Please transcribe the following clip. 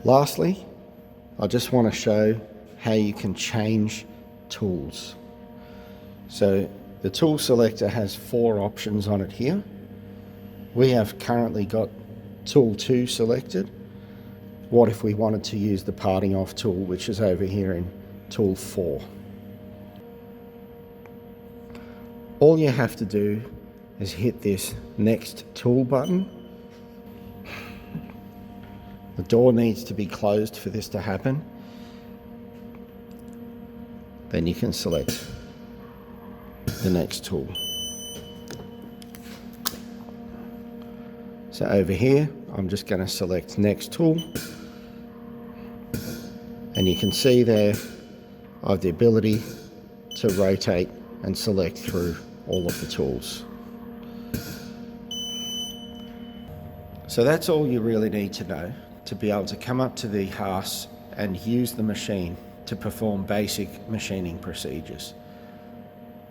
Lastly, I just want to show how you can change tools. So the tool selector has 4 options on it here. We have currently got tool 2 selected. What if we wanted to use the parting off tool, which is over here in tool 4? All you have to do is hit this next tool button. The door needs to be closed for this to happen. Then you can select the next tool. So over here, I'm just going to select next tool. And you can see there, I have the ability to rotate and select through all of the tools. So that's all you really need to know to be able to come up to the HAAS and use the machine to perform basic machining procedures.